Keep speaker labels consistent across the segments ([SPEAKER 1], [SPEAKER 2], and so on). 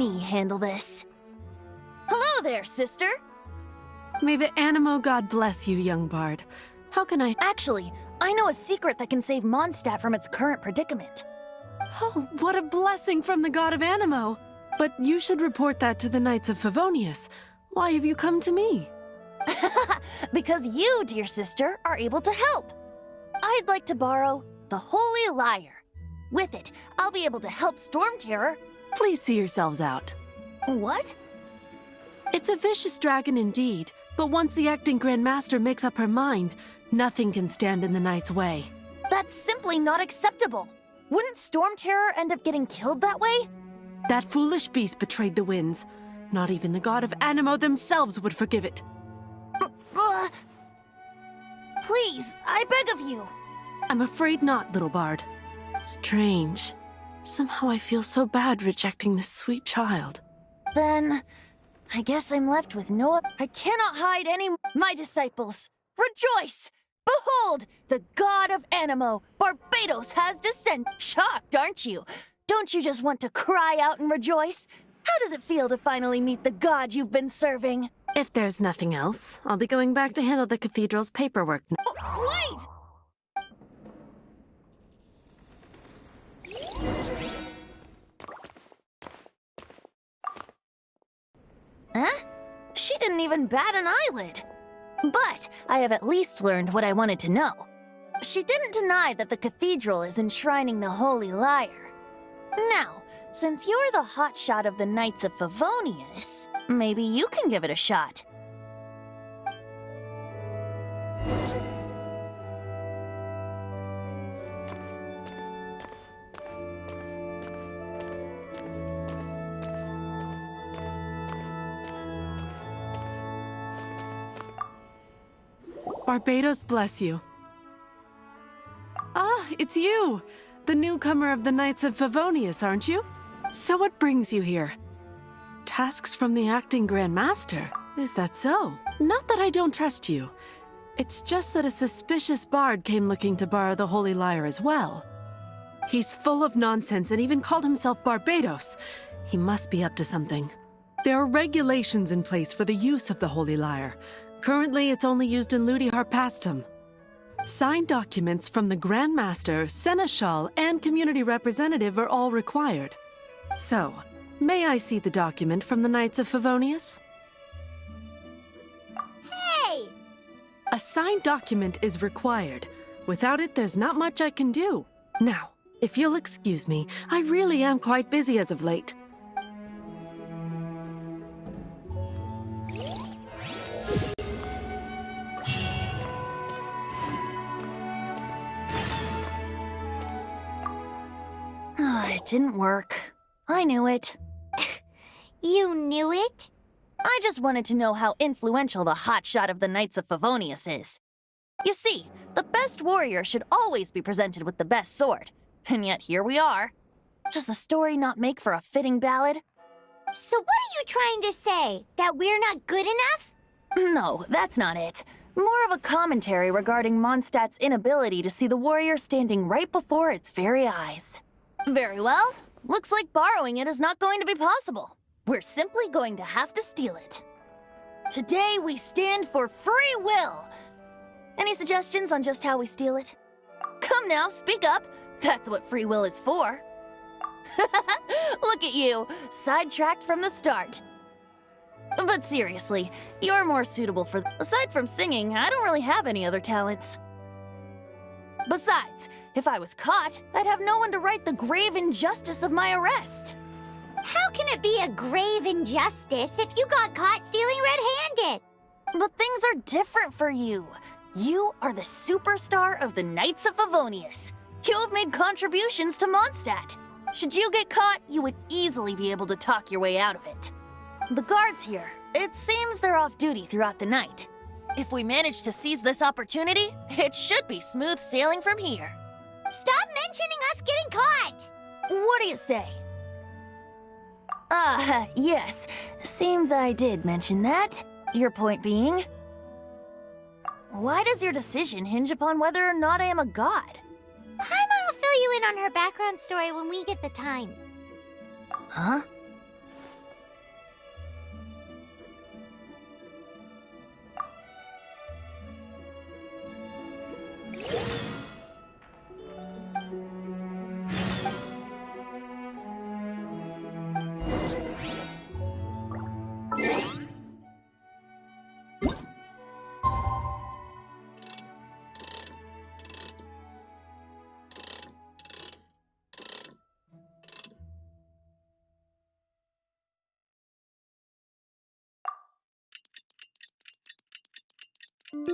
[SPEAKER 1] me handle this. Hello there, sister!
[SPEAKER 2] May the Animo god bless you, young bard. How can I—
[SPEAKER 1] Actually, I know a secret that can save Monstat from its current predicament.
[SPEAKER 2] Oh, what a blessing from the god of Animo! But you should report that to the Knights of Favonius. Why have you come to me?
[SPEAKER 1] Because you, dear sister, are able to help. I'd like to borrow the Holy Lyre. With it, I'll be able to help Storm Terror.
[SPEAKER 2] Please see yourselves out.
[SPEAKER 1] What?
[SPEAKER 2] It's a vicious dragon indeed, but once the acting Grand Master makes up her mind, nothing can stand in the Knight's way.
[SPEAKER 1] That's simply not acceptable. Wouldn't Storm Terror end up getting killed that way?
[SPEAKER 2] That foolish beast betrayed the winds. Not even the god of Animo themselves would forgive it.
[SPEAKER 1] Please, I beg of you.
[SPEAKER 2] I'm afraid not, little bard. Strange. Somehow I feel so bad rejecting this sweet child.
[SPEAKER 1] Then, I guess I'm left with no— I cannot hide any— My disciples, rejoice! Behold, the god of Animo, Barbados, has descended. Shocked, aren't you? Don't you just want to cry out and rejoice? How does it feel to finally meet the god you've been serving?
[SPEAKER 2] If there's nothing else, I'll be going back to handle the cathedral's paperwork now.
[SPEAKER 1] Oh, wait! Huh? She didn't even bat an eyelid. But I have at least learned what I wanted to know. She didn't deny that the cathedral is enshrining the Holy Lyre. Now, since you're the hotshot of the Knights of Favonius, maybe you can give it a shot.
[SPEAKER 2] Barbados bless you. Ah, it's you! The newcomer of the Knights of Favonius, aren't you? So what brings you here? Tasks from the acting Grand Master? Is that so? Not that I don't trust you. It's just that a suspicious bard came looking to borrow the Holy Lyre as well. He's full of nonsense and even called himself Barbados. He must be up to something. There are regulations in place for the use of the Holy Lyre. Currently, it's only used in Ludi Harpastum. Signed documents from the Grand Master, Seneschal, and Community Representative are all required. So, may I see the document from the Knights of Favonius?
[SPEAKER 3] Hey!
[SPEAKER 2] A signed document is required. Without it, there's not much I can do. Now, if you'll excuse me, I really am quite busy as of late.
[SPEAKER 1] It didn't work. I knew it.
[SPEAKER 3] You knew it?
[SPEAKER 1] I just wanted to know how influential the hotshot of the Knights of Favonius is. You see, the best warrior should always be presented with the best sword. And yet here we are. Does the story not make for a fitting ballad?
[SPEAKER 3] So what are you trying to say? That we're not good enough?
[SPEAKER 1] No, that's not it. More of a commentary regarding Mondstadt's inability to see the warrior standing right before its very eyes. Very well. Looks like borrowing it is not going to be possible. We're simply going to have to steal it. Today we stand for free will. Any suggestions on just how we steal it? Come now, speak up. That's what free will is for. Look at you, sidetracked from the start. But seriously, you're more suitable for— Aside from singing, I don't really have any other talents. Besides, if I was caught, I'd have no one to right the grave injustice of my arrest.
[SPEAKER 3] How can it be a grave injustice if you got caught stealing red-handed?
[SPEAKER 1] But things are different for you. You are the superstar of the Knights of Favonius. You have made contributions to Monstat. Should you get caught, you would easily be able to talk your way out of it. The guards here, it seems they're off duty throughout the night. If we manage to seize this opportunity, it should be smooth sailing from here.
[SPEAKER 3] Stop mentioning us getting caught!
[SPEAKER 1] What do you say? Yes. Seems I did mention that. Your point being? Why does your decision hinge upon whether or not I am a god?
[SPEAKER 3] Paimon will fill you in on her background story when we get the time.
[SPEAKER 1] Huh?
[SPEAKER 3] Who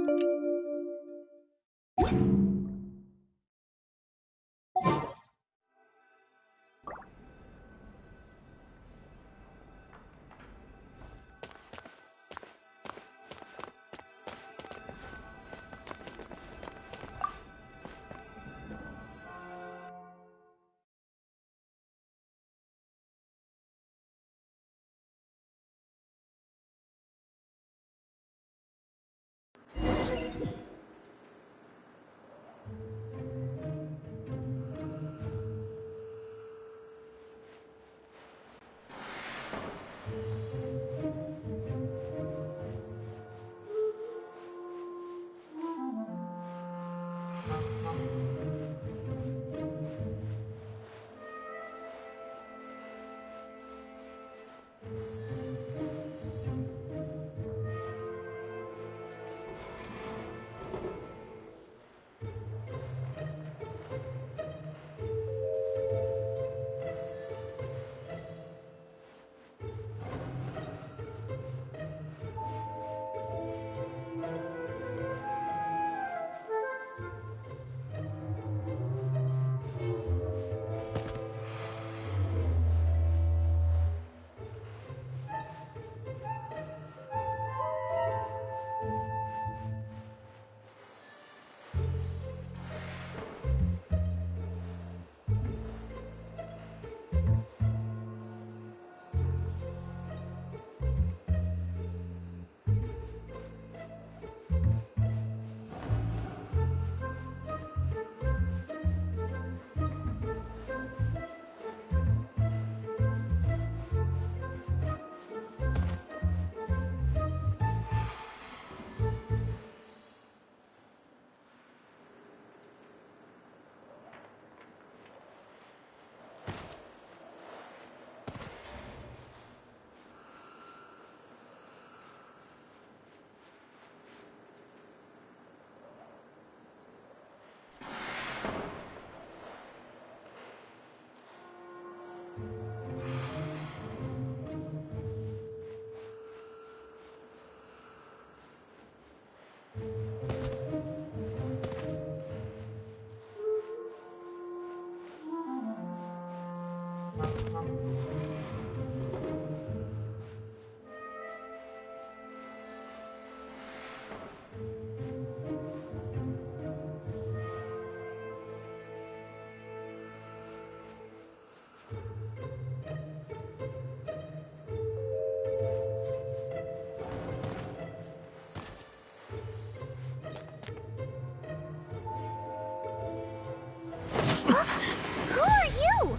[SPEAKER 3] are you?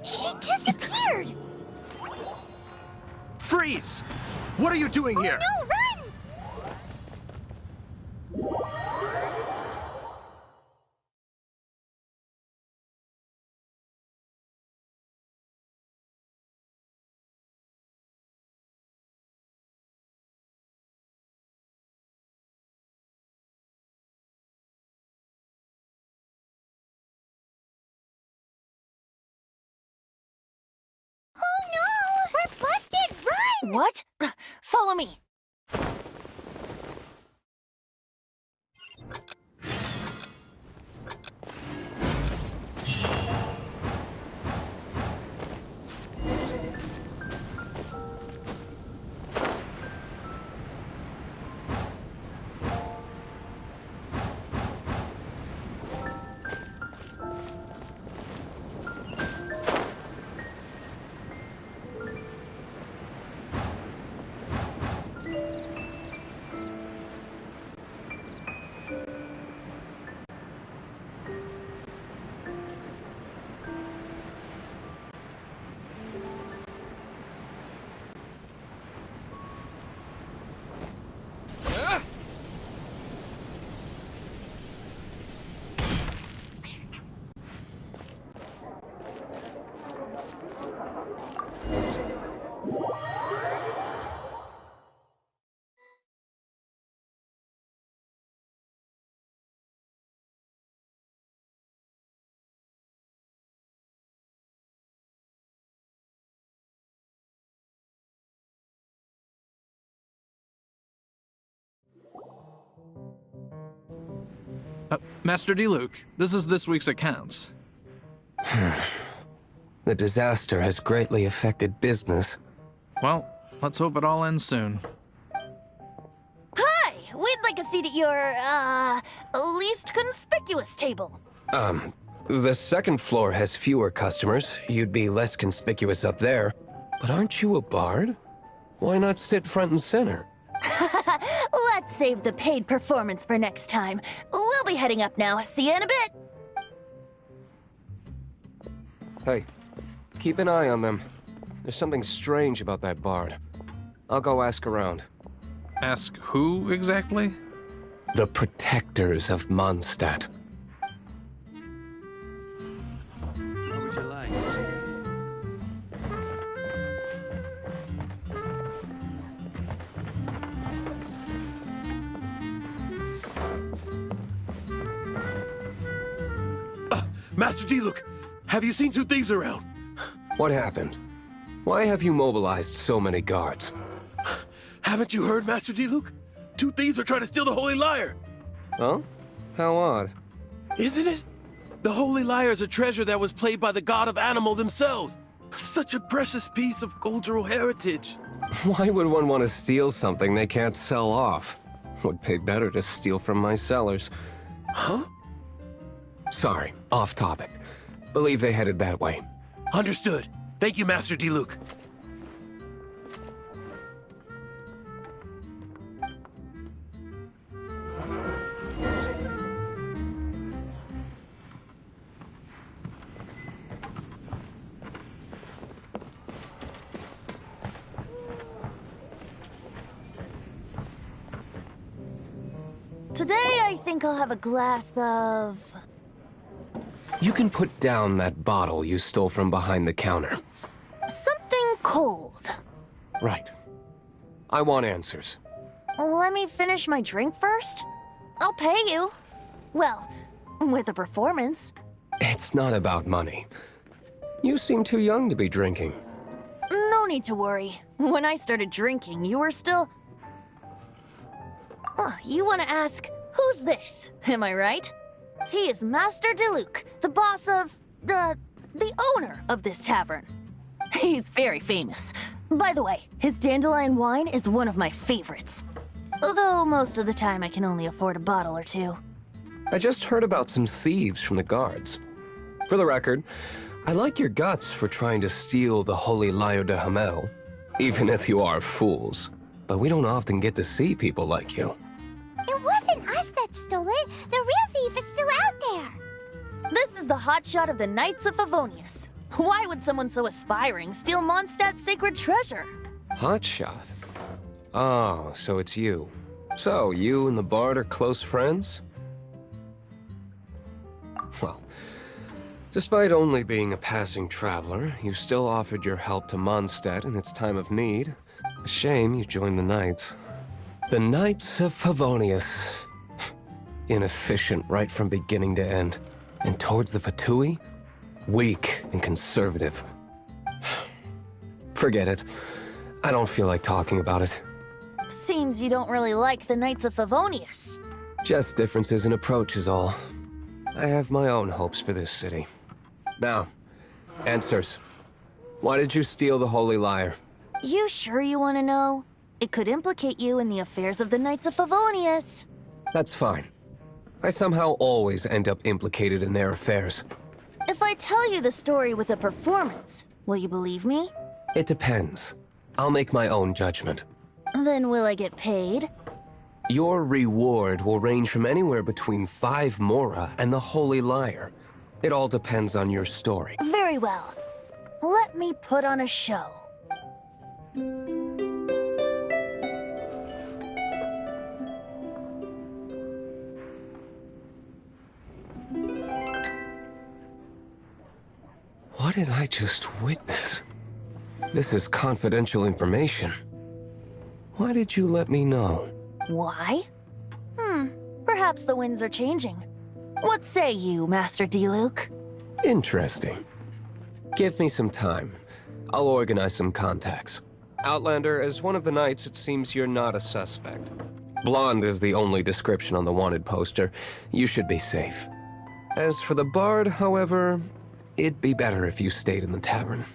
[SPEAKER 3] She disappeared!
[SPEAKER 4] Freeze! What are you doing here?
[SPEAKER 3] No, run! Oh no! We're busted! Run!
[SPEAKER 1] What? Follow me.
[SPEAKER 5] Master Diluc, this is this week's accounts.
[SPEAKER 6] The disaster has greatly affected business.
[SPEAKER 5] Well, let's hope it all ends soon.
[SPEAKER 1] Hi! We'd like a seat at your, least conspicuous table.
[SPEAKER 6] The second floor has fewer customers. You'd be less conspicuous up there. But aren't you a bard? Why not sit front and center?
[SPEAKER 1] Let's save the paid performance for next time. We'll be heading up now. See you in a bit.
[SPEAKER 6] Hey, keep an eye on them. There's something strange about that bard. I'll go ask around.
[SPEAKER 5] Ask who exactly?
[SPEAKER 6] The protectors of Monstat.
[SPEAKER 4] What would you like? Master Diluc, have you seen two thieves around?
[SPEAKER 6] What happened? Why have you mobilized so many guards?
[SPEAKER 4] Haven't you heard, Master Diluc? Two thieves are trying to steal the Holy Lyre.
[SPEAKER 6] Huh? How odd.
[SPEAKER 4] Isn't it? The Holy Lyre is a treasure that was played by the god of animal themselves. Such a precious piece of cultural heritage.
[SPEAKER 6] Why would one want to steal something they can't sell off? Would pay better to steal from my sellers.
[SPEAKER 4] Huh?
[SPEAKER 6] Sorry, off topic. Believe they headed that way.
[SPEAKER 4] Understood. Thank you, Master Diluc.
[SPEAKER 1] Today, I think I'll have a glass of...
[SPEAKER 6] You can put down that bottle you stole from behind the counter.
[SPEAKER 1] something cold.
[SPEAKER 6] Right. I want answers.
[SPEAKER 1] Let me finish my drink first. I'll pay you. Well, with a performance.
[SPEAKER 6] It's not about money. You seem too young to be drinking.
[SPEAKER 1] No need to worry. When I started drinking, you were still... you want to ask, who's this? Am I right? He is Master Diluc, the boss of... the owner of this tavern. He's very famous. By the way, his dandelion wine is one of my favorites. Although most of the time I can only afford a bottle or two.
[SPEAKER 6] I just heard about some thieves from the guards. For the record, I like your guts for trying to steal the Holy Lyre de Hamel, even if you are fools. But we don't often get to see people like you.
[SPEAKER 3] It wasn't us that stole it. The real thief is still out there.
[SPEAKER 1] This is the hotshot of the Knights of Favonius. Why would someone so aspiring steal Monstat's sacred treasure?
[SPEAKER 6] Hotshot? Oh, so it's you. So, you and the Bard are close friends? Well, despite only being a passing traveler, you still offered your help to Monstat in its time of need. A shame you joined the Knights. The Knights of Favonius. Inefficient right from beginning to end. And towards the Fatui, weak and conservative. Forget it. I don't feel like talking about it.
[SPEAKER 1] Seems you don't really like the Knights of Favonius.
[SPEAKER 6] Just differences in approach is all. I have my own hopes for this city. Now, answers. Why did you steal the Holy Lyre?
[SPEAKER 1] You sure you want to know? It could implicate you in the affairs of the Knights of Favonius.
[SPEAKER 6] That's fine. I somehow always end up implicated in their affairs.
[SPEAKER 1] If I tell you the story with a performance, will you believe me?
[SPEAKER 6] It depends. I'll make my own judgment.
[SPEAKER 1] Then will I get paid?
[SPEAKER 6] Your reward will range from anywhere between 5 Mora and the Holy Lyre. It all depends on your story.
[SPEAKER 1] Very well. Let me put on a show.
[SPEAKER 6] What did I just witness? This is confidential information. Why did you let me know?
[SPEAKER 1] Why? Perhaps the winds are changing. What say you, Master Diluc?
[SPEAKER 6] Interesting. Give me some time. I'll organize some contacts. Outlander, as one of the knights, it seems you're not a suspect. Blonde is the only description on the wanted poster. You should be safe. As for the bard, however, it'd be better if you stayed in the tavern.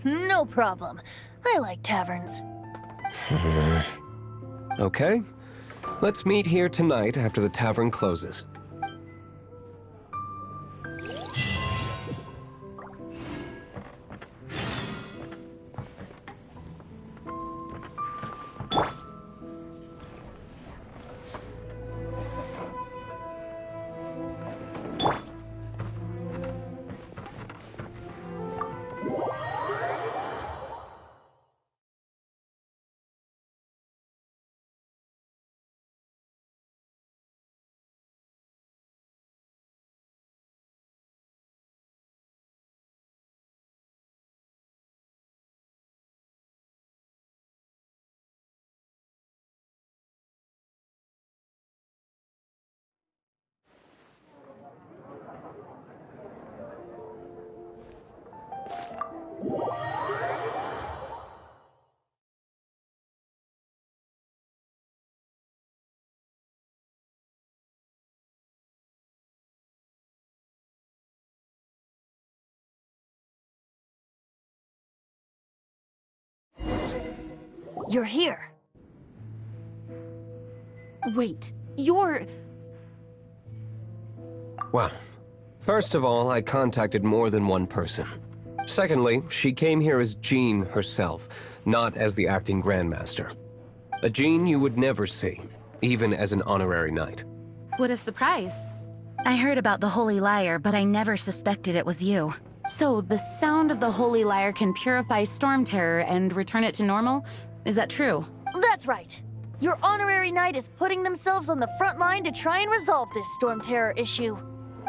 [SPEAKER 1] No problem. I like taverns.
[SPEAKER 6] Okay. Let's meet here tonight after the tavern closes.
[SPEAKER 1] You're here.
[SPEAKER 2] Wait, you're...
[SPEAKER 6] Well, first of all, I contacted more than one person. Secondly, she came here as Jean herself, not as the acting Grandmaster. A Jean you would never see, even as an honorary knight.
[SPEAKER 7] What a surprise. I heard about the Holy Lyre, but I never suspected it was you. So, the sound of the Holy Lyre can purify Storm Terror and return it to normal? Is that true?
[SPEAKER 1] That's right. Your honorary knight is putting themselves on the front line to try and resolve this Storm Terror issue.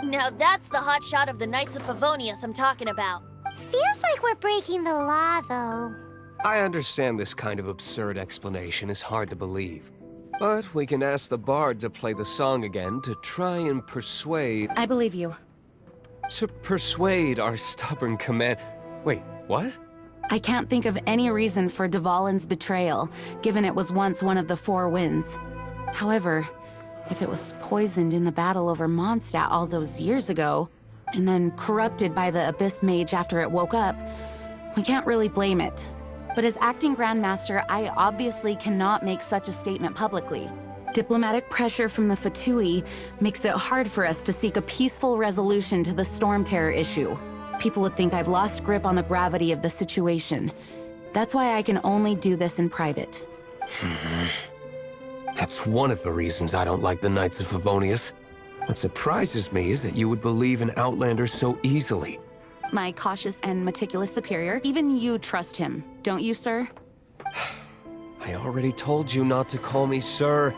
[SPEAKER 1] Now that's the hotshot of the Knights of Favonius I'm talking about.
[SPEAKER 3] Feels like we're breaking the law, though.
[SPEAKER 6] I understand this kind of absurd explanation is hard to believe. But we can ask the bard to play the song again to try and persuade...
[SPEAKER 7] I believe you.
[SPEAKER 6] To persuade our stubborn command... Wait, what?
[SPEAKER 7] I can't think of any reason for Dvalin's betrayal, given it was once one of the Four Winds. However, if it was poisoned in the battle over Monstat all those years ago, and then corrupted by the Abyss Mage after it woke up, we can't really blame it. But as acting Grandmaster, I obviously cannot make such a statement publicly. Diplomatic pressure from the Fatui makes it hard for us to seek a peaceful resolution to the Storm Terror issue. People would think I've lost grip on the gravity of the situation. That's why I can only do this in private.
[SPEAKER 6] That's one of the reasons I don't like the Knights of Favonius. What surprises me is that you would believe in Outlander so easily.
[SPEAKER 7] My cautious and meticulous superior, even you trust him, don't you, sir?
[SPEAKER 6] I already told you not to call me sir.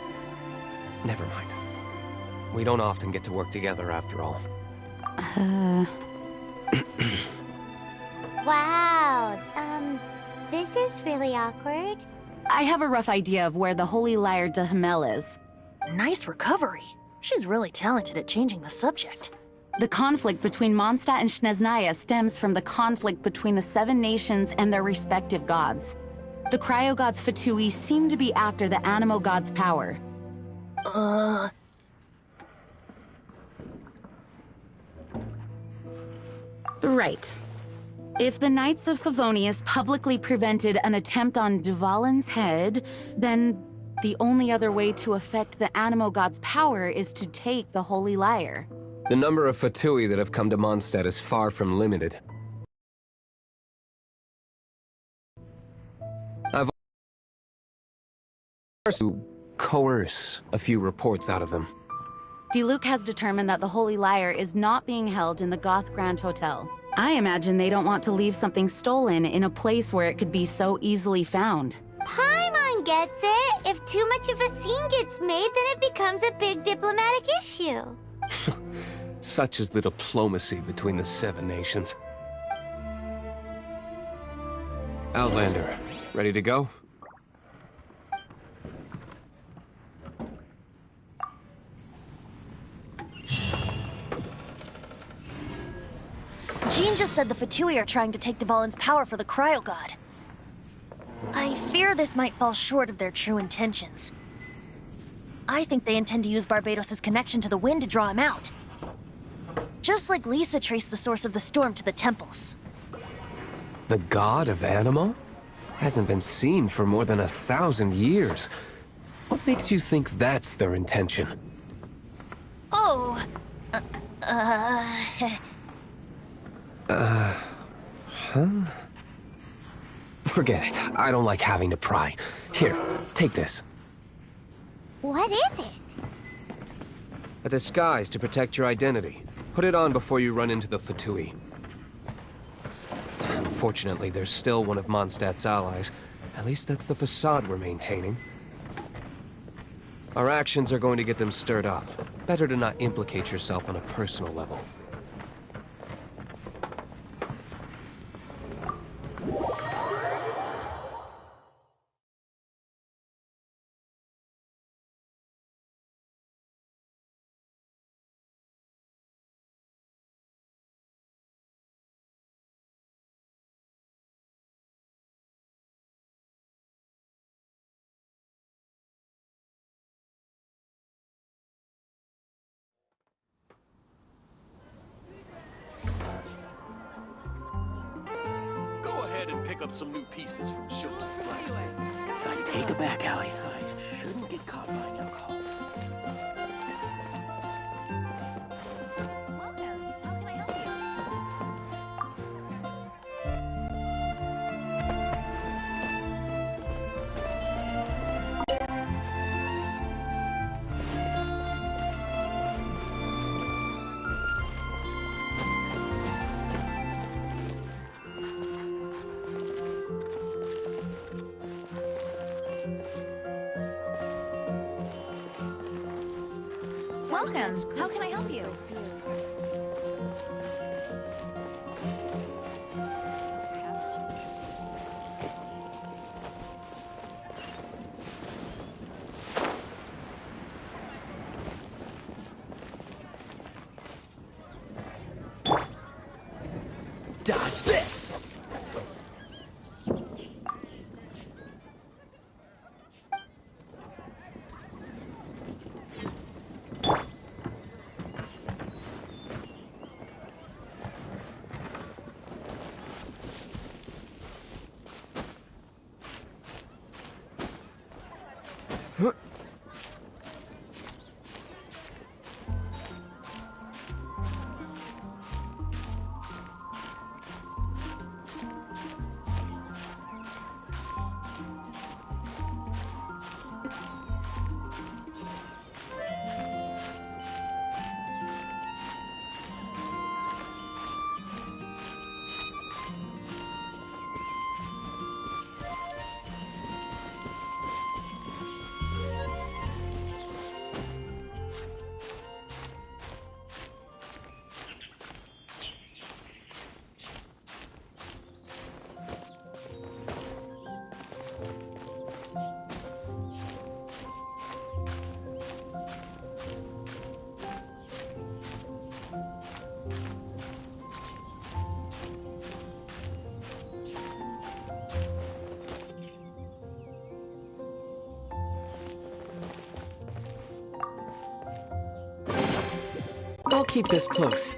[SPEAKER 6] Never mind. We don't often get to work together after all.
[SPEAKER 3] Wow, this is really awkward.
[SPEAKER 7] I have a rough idea of where the Holy Lyre de Hamel is.
[SPEAKER 1] Nice recovery. She's really talented at changing the subject.
[SPEAKER 7] The conflict between Monstat and Snezhnaya stems from the conflict between the Seven Nations and their respective gods. The cryo-gods Fatui seem to be after the Animo god's power. Right. If the Knights of Favonius publicly prevented an attempt on Dvalin's head, then the only other way to affect the Animo god's power is to take the Holy Lyre.
[SPEAKER 6] The number of Fatui that have come to Monstat is far from limited. I've to coerce a few reports out of them.
[SPEAKER 7] Diluc has determined that the Holy Lyre is not being held in the Goth Grand Hotel. I imagine they don't want to leave something stolen in a place where it could be so easily found.
[SPEAKER 3] Paimon gets it. If too much of a scene gets made, then it becomes a big diplomatic issue.
[SPEAKER 6] Such is the diplomacy between the Seven Nations. Outlander, ready to go?
[SPEAKER 1] Jean just said the Fatui are trying to take Dvalin's power for the Cryo God. I fear this might fall short of their true intentions. I think they intend to use Barbados' connection to the wind to draw him out. Just like Lisa traced the source of the storm to the temples.
[SPEAKER 6] The god of Anima? Hasn't been seen for more than 1,000 years. What makes you think that's their intention?
[SPEAKER 1] Oh,
[SPEAKER 6] Forget it. I don't like having to pry. Here, take this.
[SPEAKER 3] What is it?
[SPEAKER 6] A disguise to protect your identity. Put it on before you run into the Fatui. Unfortunately, there's still one of Mondstadt's allies. At least that's the facade we're maintaining. Our actions are going to get them stirred up. Better to not implicate yourself on a personal level.
[SPEAKER 4] Go ahead and pick up some new pieces from Schultz's blacksmith.
[SPEAKER 8] If I take a back alley, I shouldn't get caught buying alcohol.
[SPEAKER 1] welcome. How can I help you? Welcome. How can I help you?
[SPEAKER 8] Dodge this! I'll keep this close.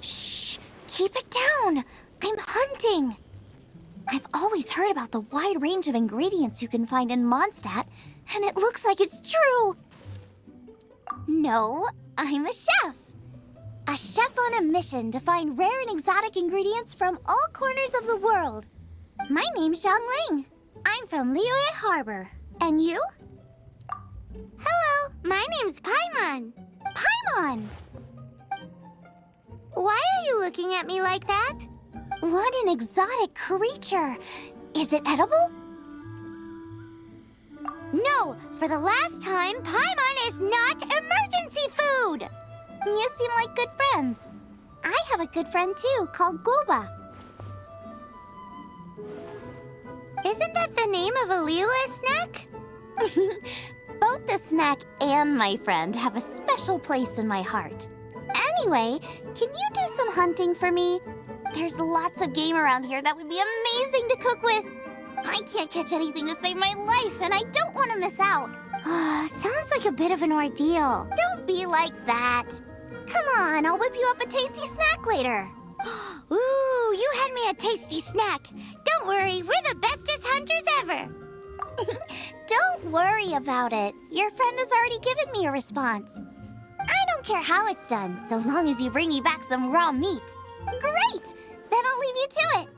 [SPEAKER 3] Shh! Keep it down! I'm hunting! I've always heard about the wide range of ingredients you can find in Monstat, and it looks like it's true! No, I'm a chef! A chef on a mission to find rare and exotic ingredients from all corners of the world. My name's Xiangling. I'm from Liyue Harbor. And you? Hello, my name's Paimon. Paimon! Why are you looking at me like that? What an exotic creature! Is it edible? No, for the last time, Paimon is not emergency food! You seem like good friends. I have a good friend too, called Goba. Isn't that the name of a Liyue snack? Both the snack and my friend have a special place in my heart. Anyway, can you do some hunting for me? There's lots of game around here that would be amazing to cook with. I can't catch anything to save my life, and I don't want to miss out. Sounds like a bit of an ordeal. Don't be like that. Come on, I'll whip you up a tasty snack later. Ooh, you had me a tasty snack. Don't worry, we're the bestest hunters ever. Don't worry about it. Your friend has already given me a response. I don't care how it's done, so long as you bring me back some raw meat. Great! Then I'll leave you to it.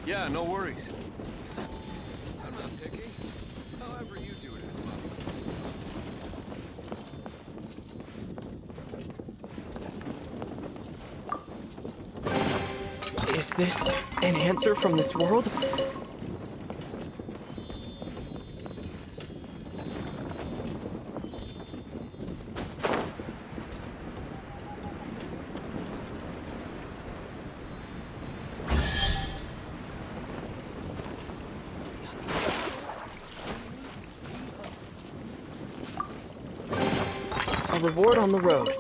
[SPEAKER 6] Yeah, no worries. I'm not picky. However you do it is fun.
[SPEAKER 9] Is this an answer from this world? A reward on the road.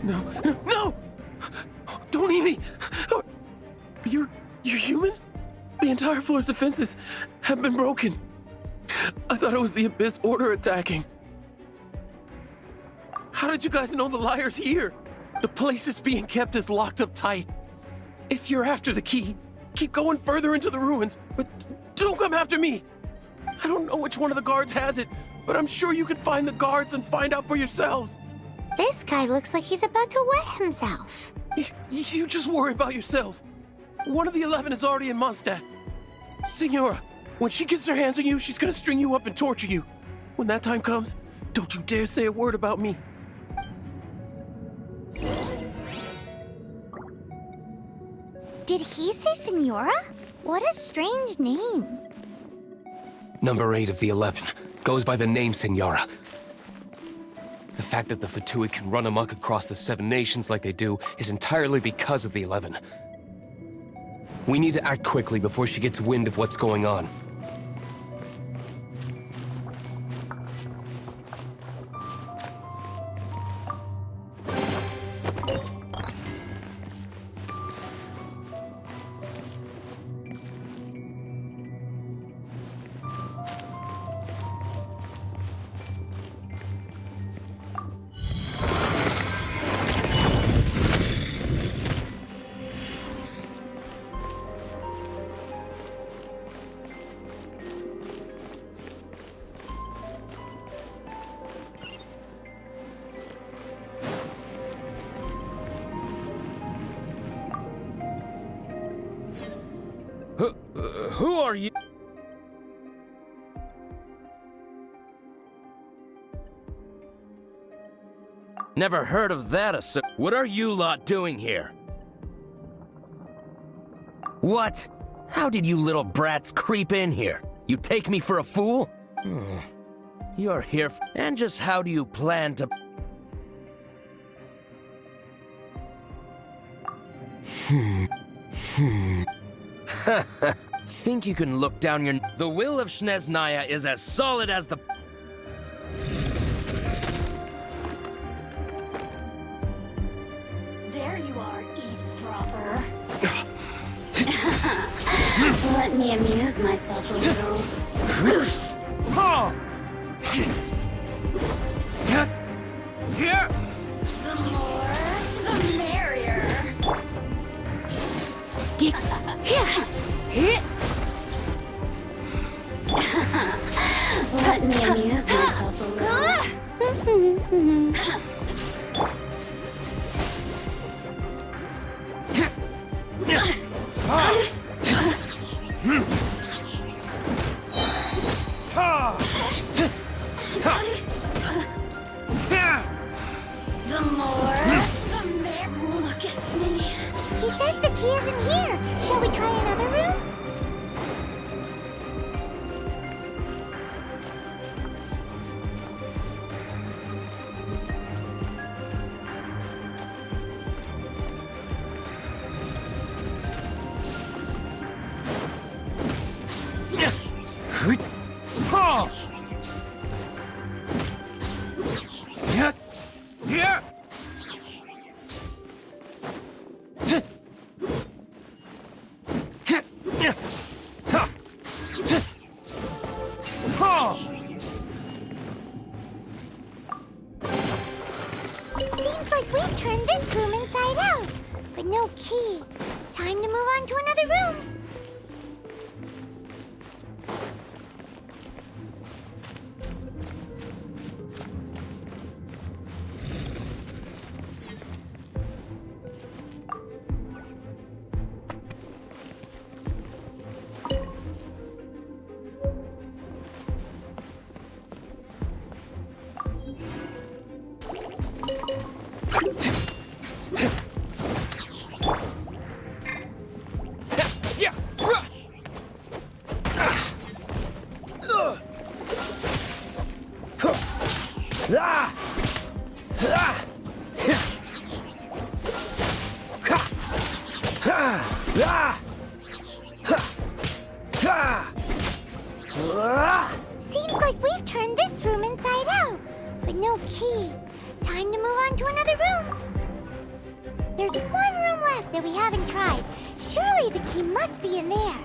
[SPEAKER 4] No, no, no! Don't eat me! You're human? The entire floor's defenses have been broken. I thought it was the Abyss Order attacking. How did you guys know the liar's here? The place it's being kept is locked up tight. If you're after the key, keep going further into the ruins, but don't come after me. I don't know which one of the guards has it, but I'm sure you can find the guards and find out for yourselves.
[SPEAKER 3] This guy looks like he's about to wet himself.
[SPEAKER 4] You just worry about yourselves. One of the 11 is already in Monstat. Signora, when she gets her hands on you, she's gonna string you up and torture you. When that time comes, don't you dare say a word about me.
[SPEAKER 3] Did he say Senora? What a strange name.
[SPEAKER 6] Number 8 of the 11 goes by the name Senora. The fact that the Fatui can run amok across the 7 nations like they do is entirely because of the 11. We need to act quickly before she gets wind of what's going on.
[SPEAKER 10] Who are you? Never heard of that. What are you lot doing here? What? How did you little brats creep in here? You take me for a fool? You're here and just how do you plan to... Think you can look down your... The will of Snezhnaya is as solid as the...
[SPEAKER 11] There you are, eavesdropper. Let me amuse myself a little. The more, the merrier. Let me amuse myself a little. The more, the merrier. Look at me.
[SPEAKER 3] He says the key isn't here. Shall we try another room? Seems like we've turned this room inside out, but no key. Time to move on to another room. Seems like we've turned this room inside out, but no key. Time to move on to another room. There's one room left that we haven't tried. Surely the key must be in there.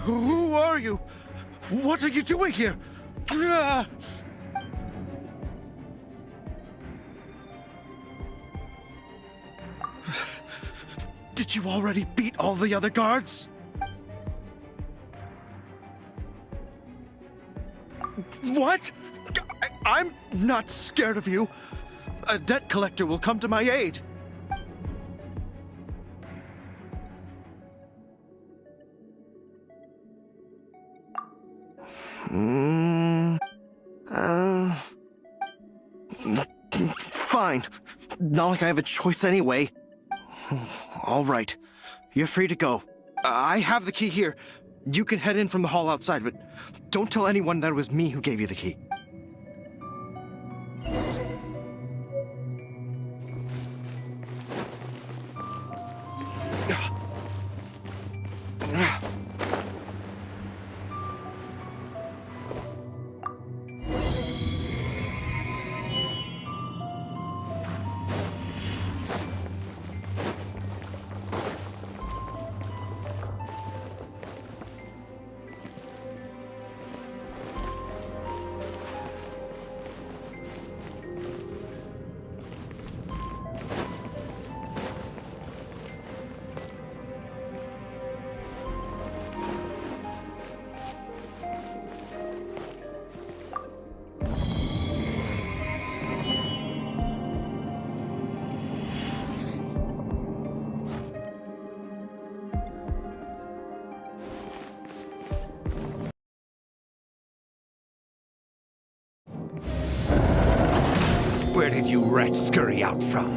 [SPEAKER 4] Who are you? What are you doing here? Ah! Did you already beat all the other guards? What? I'm not scared of you. A debt collector will come to my aid. Fine. Not like I have a choice anyway. All right. You're free to go. I have the key here. You can head in from the hall outside, but don't tell anyone that it was me who gave you the key.
[SPEAKER 12] Where did you rats scurry out from?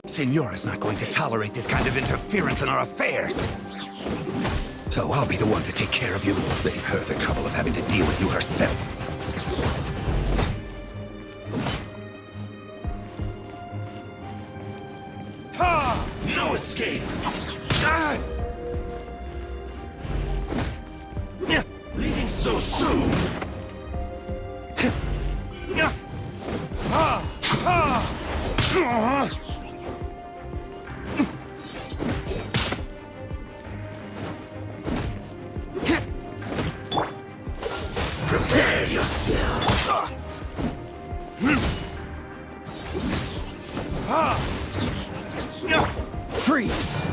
[SPEAKER 12] Senora's not going to tolerate this kind of interference in our affairs. So I'll be the one to take care of you. Save her the trouble of having to deal with you herself. Ha! No escape! Ah! Leaving so soon! Prepare yourself.
[SPEAKER 6] Freeze!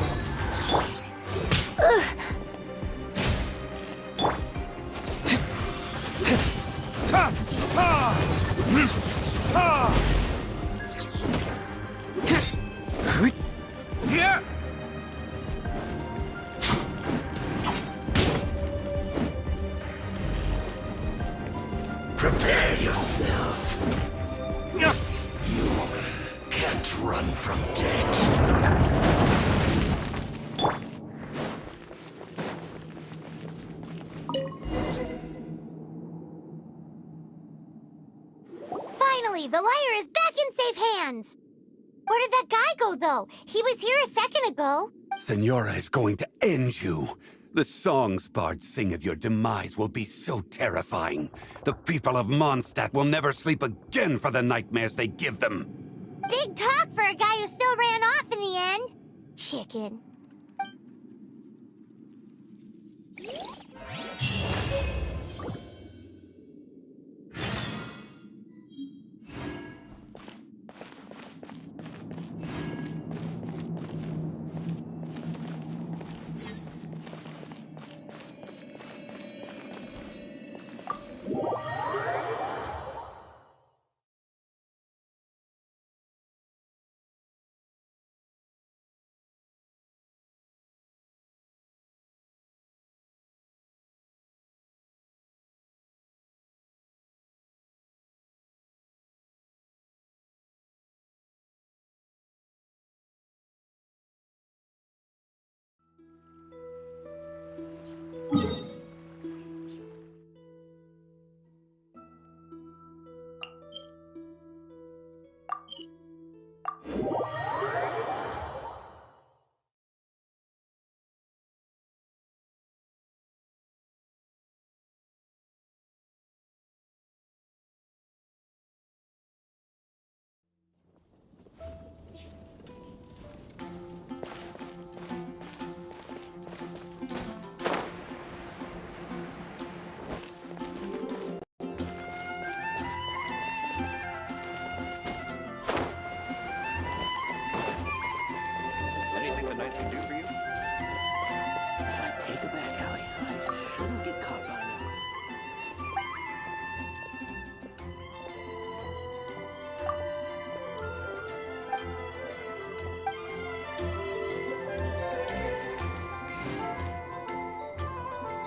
[SPEAKER 12] Prepare yourself. You can't run from death.
[SPEAKER 3] Finally, the liar is back in safe hands. Where did that guy go, though? He was here a second ago.
[SPEAKER 12] Senora is going to end you. The songs bards sing of your demise will be so terrifying. The people of Monstat will never sleep again for the nightmares they give them.
[SPEAKER 3] Big talk for a guy who still ran off in the end. Chicken.
[SPEAKER 8] Knights can do for you? If I take it back, Allie, I shouldn't get caught by now.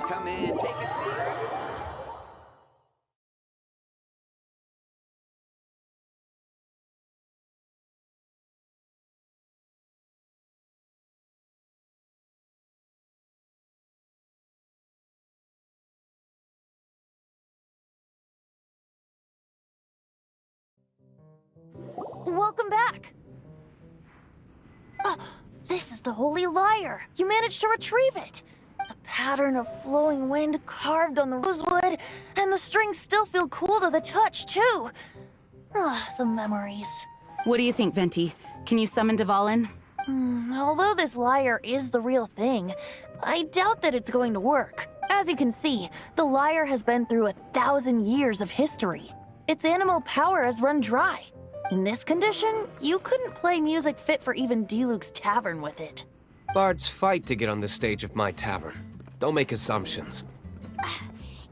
[SPEAKER 13] Come in, take a seat.
[SPEAKER 1] Welcome back! This is the Holy Lyre! You managed to retrieve it! The pattern of flowing wind carved on the rosewood, and the strings still feel cool to the touch, too! The memories.
[SPEAKER 7] What do you think, Venti? Can you summon Dvalin?
[SPEAKER 1] Although this lyre is the real thing, I doubt that it's going to work. As you can see, the lyre has been through 1,000 years of history. Its animal power has run dry. In this condition, you couldn't play music fit for even Diluc's tavern with it.
[SPEAKER 6] Bards fight to get on the stage of my tavern. Don't make assumptions.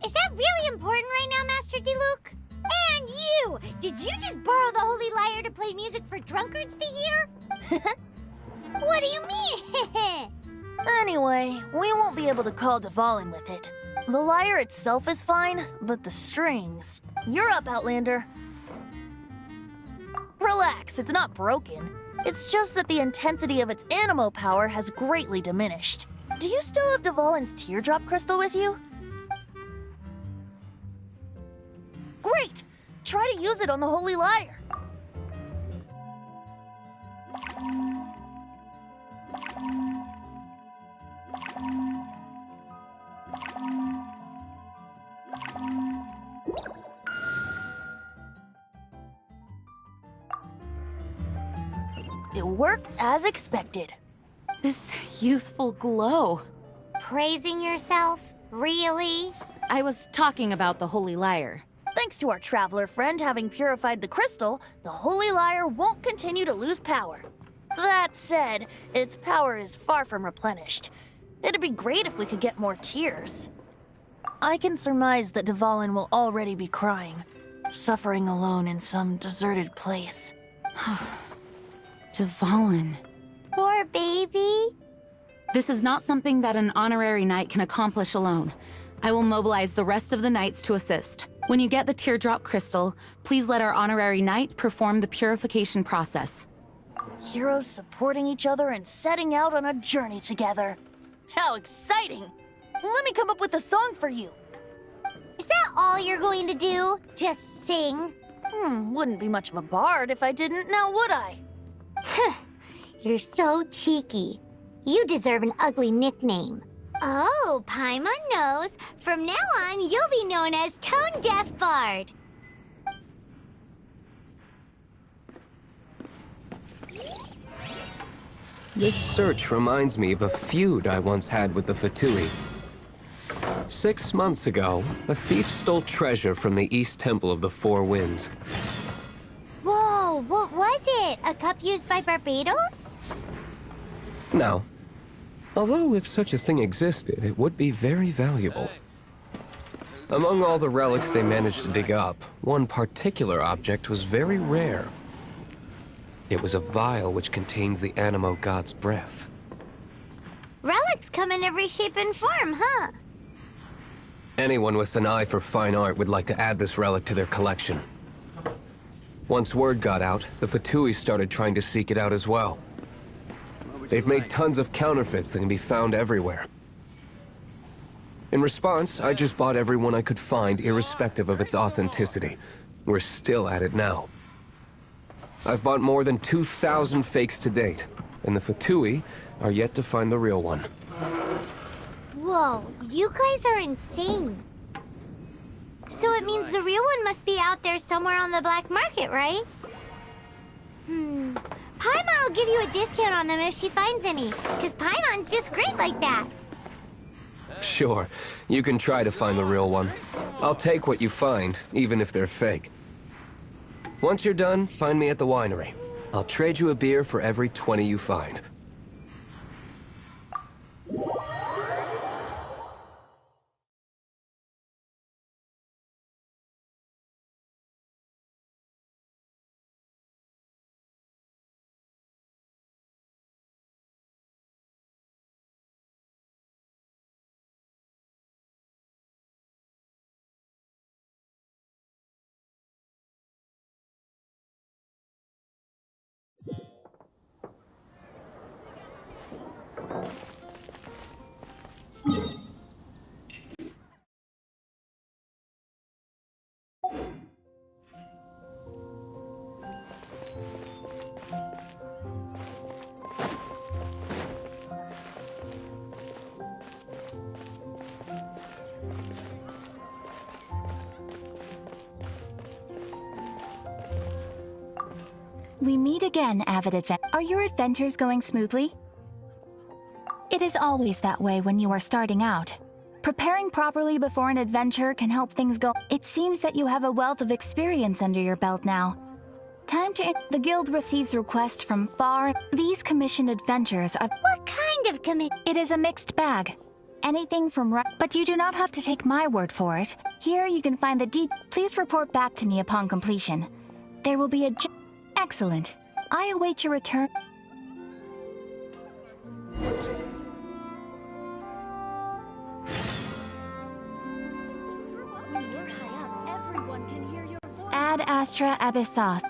[SPEAKER 3] Is that really important right now, Master Diluc? And you! Did you just borrow the Holy Lyre to play music for drunkards to hear? What do you mean?
[SPEAKER 1] Anyway, we won't be able to call Dvalin with it. The lyre itself is fine, but the strings... You're up, Outlander. Relax, it's not broken. It's just that the intensity of its animo power has greatly diminished. Do you still have Dvalin's teardrop crystal with you? Great! Try to use it on the Holy Lyre. It worked as expected.
[SPEAKER 7] This youthful glow.
[SPEAKER 3] Praising yourself? Really?
[SPEAKER 7] I was talking about the Holy Lyre.
[SPEAKER 1] Thanks to our traveler friend having purified the crystal, the Holy Lyre won't continue to lose power. That said, its power is far from replenished. It'd be great if we could get more tears. I can surmise that Dvalin will already be crying, suffering alone in some deserted place.
[SPEAKER 7] Dvalin.
[SPEAKER 3] Poor baby.
[SPEAKER 7] This is not something that an honorary knight can accomplish alone. I will mobilize the rest of the knights to assist. When you get the teardrop crystal, please let our honorary knight perform the purification process.
[SPEAKER 1] Heroes supporting each other and setting out on a journey together. How exciting! Let me come up with a song for you.
[SPEAKER 3] Is that all you're going to do? Just sing?
[SPEAKER 1] Wouldn't be much of a bard if I didn't, now would I?
[SPEAKER 3] You're so cheeky. You deserve an ugly nickname. Oh, Paimon knows. From now on, you'll be known as Tone Deaf Bard.
[SPEAKER 6] This search reminds me of a feud I once had with the Fatui. 6 months ago, a thief stole treasure from the East Temple of the Four Winds.
[SPEAKER 3] Whoa, what was it? A cup used by Barbados?
[SPEAKER 6] No. Although if such a thing existed, it would be very valuable. Among all the relics they managed to dig up, one particular object was very rare. It was a vial which contained the Animo god's breath.
[SPEAKER 3] Relics come in every shape and form, huh?
[SPEAKER 6] Anyone with an eye for fine art would like to add this relic to their collection. Once word got out, the Fatui started trying to seek it out as well. They've made tons of counterfeits that can be found everywhere. In response, I just bought everyone I could find, irrespective of its authenticity. We're still at it now. I've bought more than 2,000 fakes to date, and the Fatui are yet to find the real one.
[SPEAKER 3] Whoa, you guys are insane. So it means the real one must be out there somewhere on the black market, right? Paimon will give you a discount on them if she finds any, because Paimon's just great like that.
[SPEAKER 6] Sure, you can try to find the real one. I'll take what you find, even if they're fake. Once you're done, find me at the winery. I'll trade you a beer for every 20 you find.
[SPEAKER 14] We meet again, avid adventurer. Are your adventures going smoothly? It is always that way when you are starting out. Preparing properly before an adventure can help things go. It seems that you have a wealth of experience under your belt now. Time to... The guild receives requests from far... These commissioned adventures are...
[SPEAKER 3] What kind of
[SPEAKER 14] It is a mixed bag. Anything from... But you do not have to take my word for it. Here you can find the Please report back to me upon completion. There will be a... Excellent. I await your return. When you're high up, everyone can hear your voice. Ad Astra Abyssos.